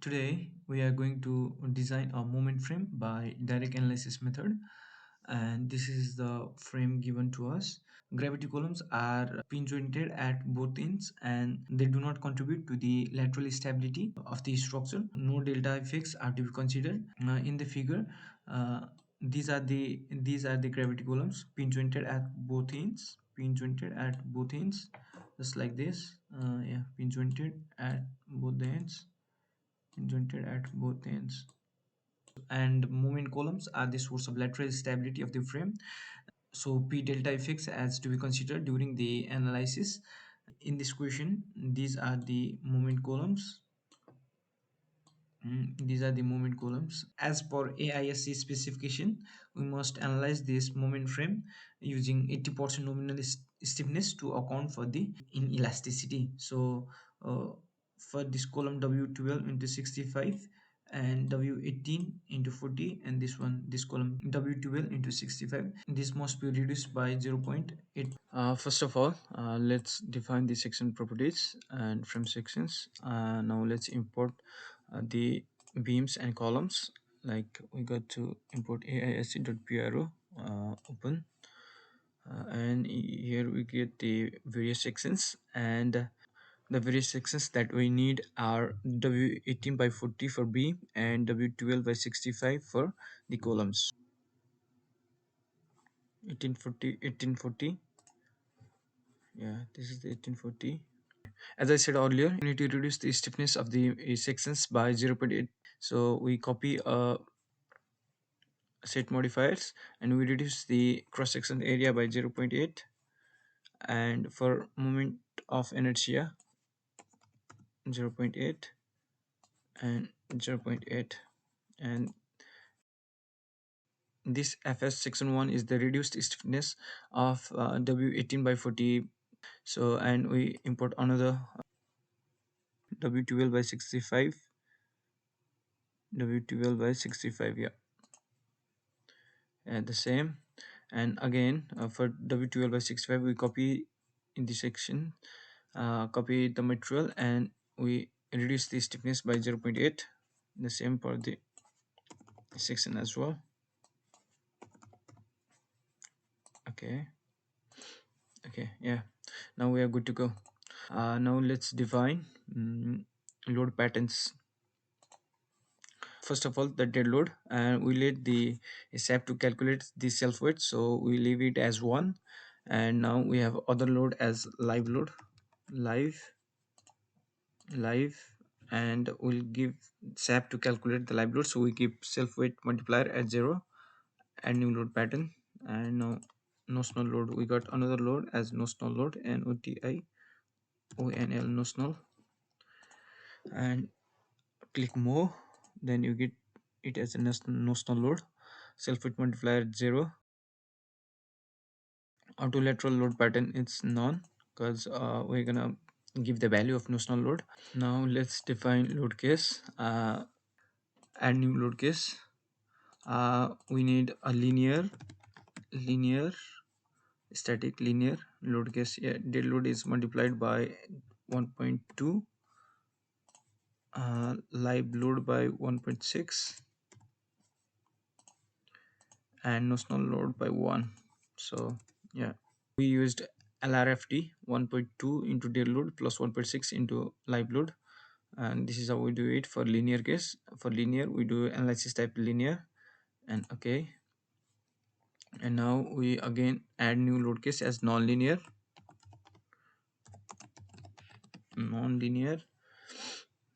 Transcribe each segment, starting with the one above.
Today we are going to design a moment frame by direct analysis method, and this is the frame given to us. Gravity columns are pin jointed at both ends and they do not contribute to the lateral stability of the structure. No delta effects are to be considered. In the figure, uh, these are the gravity columns pin jointed at both ends. Pin jointed at both ends, just like this. Yeah, pin jointed at both the ends, jointed at both ends. And moment columns are the source of lateral stability of the frame. So p delta effects as to be considered during the analysis. In this question, these are the moment columns. These are the moment columns. As per AISC specification, we must analyze this moment frame using 80% nominal stiffness to account for the inelasticity. So for this column W12 into 65 and W18 into 40, and this column W12 into 65, this must be reduced by 0.8. First of all, let's define the section properties and frame sections. Now let's import the beams and columns. Like we got to import aisc.pyro, open, and here we get the various sections, and the various sections that we need are W18 by 40 for beam and W12 by 65 for the columns. 1840, yeah, this is the 1840. As I said earlier, we need to reduce the stiffness of the sections by 0.8. So we copy set modifiers and we reduce the cross section area by 0.8, and for moment of inertia 0.8 and 0.8, and this fs section 1 is the reduced stiffness of W18 by 40. So and we import another W12 by 65, W12 by 65, yeah, and the same. And again, for W12 by 65 we copy in this section, copy the material and we reduce the stiffness by 0.8. The same for the section as well. Okay, yeah, now we are good to go. Now let's define load patterns. First of all, the dead load, and we let the SAP to calculate the self weight, so we leave it as 1. And now we have other load as live load, live live, and we'll give SAP to calculate the live load, so we keep self weight multiplier at 0 and new load pattern. And now notional load, we got another load as notional load, NOTI ONL notional, and click more, then you get it as a notional load, self weight multiplier at 0. Auto lateral load pattern it's none, because we're gonna give the value of notional load. Now let's define load case, add new load case. We need a linear static linear load case. Yeah, dead load is multiplied by 1.2, live load by 1.6, and notional load by 1. So yeah, we used LRFT 1.2 into dead load plus 1.6 into live load, and this is how we do it for linear case. For linear we do analysis type linear, and okay. And now we again add new load case as non-linear.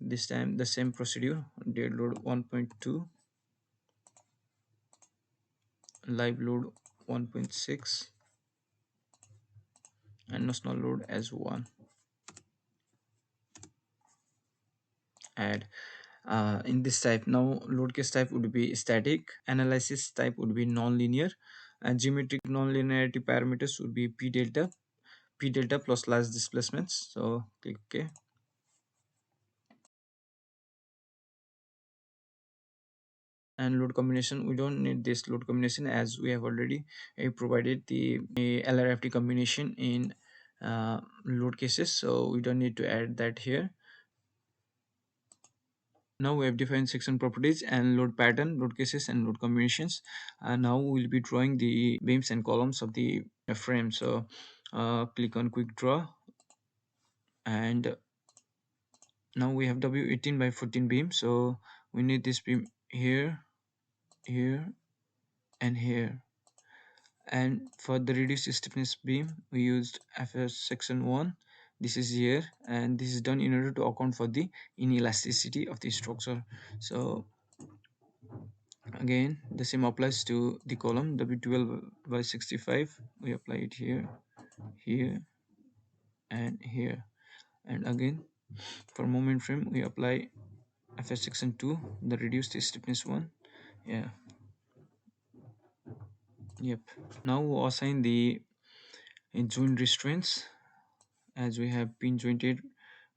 This time the same procedure, dead load 1.2, live load 1.6, and notional load as 1. Add in this type, now load case type would be static, analysis type would be non-linear, and geometric non-linearity parameters would be p delta plus large displacements. So click OK. And load combination, we don't need this load combination as we have already provided the LRFT combination in load cases, so we don't need to add that here. Now we have defined section properties and load pattern, load cases, and load combinations. Now we'll be drawing the beams and columns of the frame. So click on quick draw, and now we have W18 by 14 beam. So we need this beam here, here, and here. And for the reduced stiffness beam, we used FS section 1. This is here, and this is done in order to account for the inelasticity of the structure. So again, the same applies to the column W12 by 65. We apply it here, here, and here. And again, for moment frame, we apply FS section 2, the reduced stiffness one. Yeah, yep. Now we'll assign the joint restraints, as we have pin jointed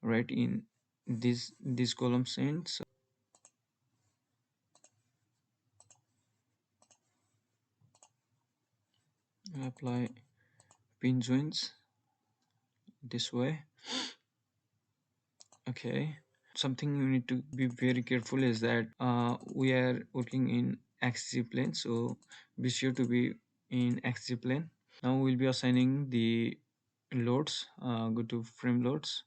right in this column ends. Apply pin joints this way. Okay, something you need to be very careful is that we are working in axis plane, so be sure to be in axis plane. Now we'll be assigning the loads. Go to frame loads,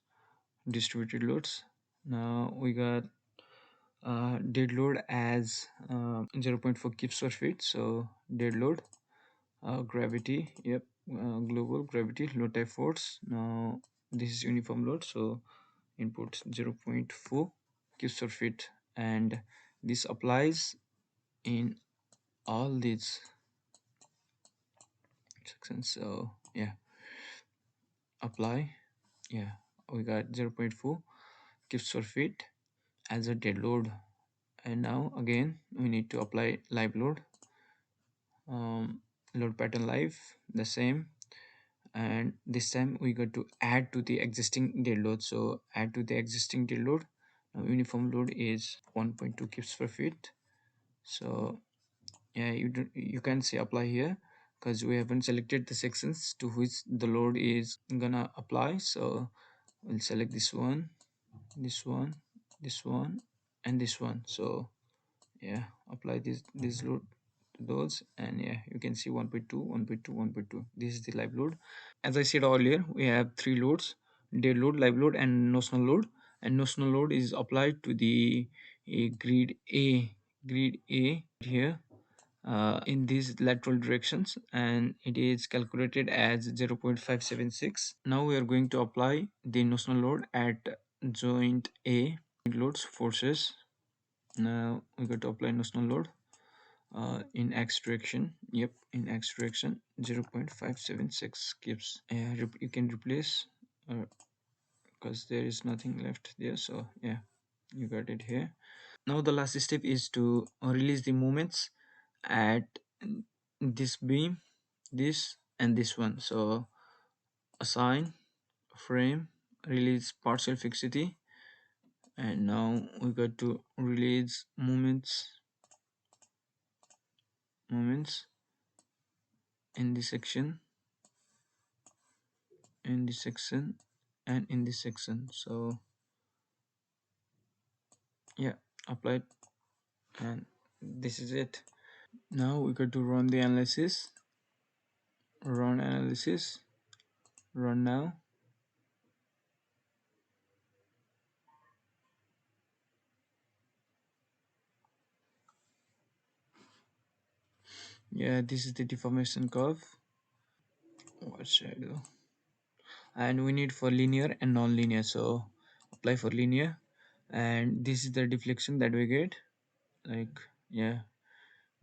distributed loads. Now we got dead load as 0.4 kips per feet. So dead load, gravity, yep, global gravity, load type force. Now this is uniform load, so input 0.4 kips per feet, and this applies in all these sections. So yeah, apply. Yeah, we got 0.4 kips per feet as a dead load. And now again we need to apply live load, load pattern live, the same. And this time we got to add to the existing dead load. So add to the existing dead load. Now uniform load is 1.2 kips per feet. So yeah, you can say apply here, because we haven't selected the sections to which the load is gonna apply. So we'll select this one, this one, this one, and this one. So yeah, apply this load to those, and yeah, you can see 1.2, 1.2, 1.2. This is the live load. As I said earlier, we have three loads: dead load, live load, and notional load. And notional load is applied to the grid A here, in these lateral directions, and it is calculated as 0.576. Now we are going to apply the notional load at joint A. Loads forces. Now we got to apply notional load in x direction. Yep, in x direction, 0.576 gives. You can replace, because there is nothing left there. So yeah, you got it here. Now the last step is to release the moments at this beam, this, and this one. So assign frame, release partial fixity, and now we got to release moments in this section, in this section, and in this section. So yeah, applied, and this is it. Now we got to run the analysis. Run analysis, run now. Yeah, this is the deformation curve. What should I do? And we need for linear and non-linear. So apply for linear, and this is the deflection that we get, like yeah,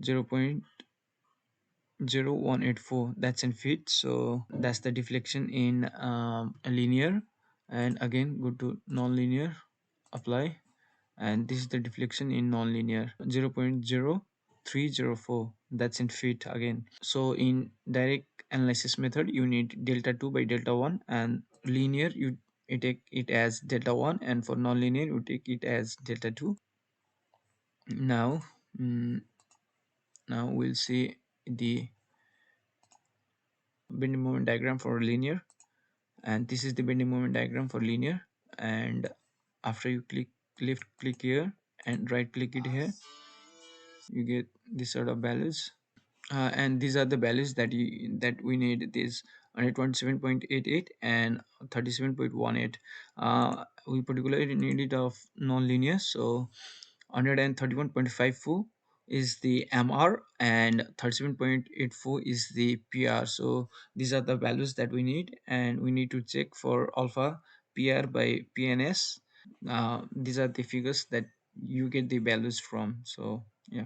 0.0184, that's in feet. So that's the deflection in a linear. And again go to non-linear, apply, and this is the deflection in non-linear, 0.0304, that's in feet again. So in direct analysis method, you need delta 2 by delta 1, and linear you take it as delta 1, and for non-linear you take it as delta 2. Now now we'll see the bending moment diagram for linear, and this is the bending moment diagram for linear. And after you click here, and right click it here. You get this sort of values, and these are the values that we need. This 127.88 and 37.18. We particularly need it of non-linear, so 131.54 is the MR and 37.84 is the PR. So these are the values that we need, and we need to check for alpha, PR by PNS. These are the figures that you get the values from. So yeah.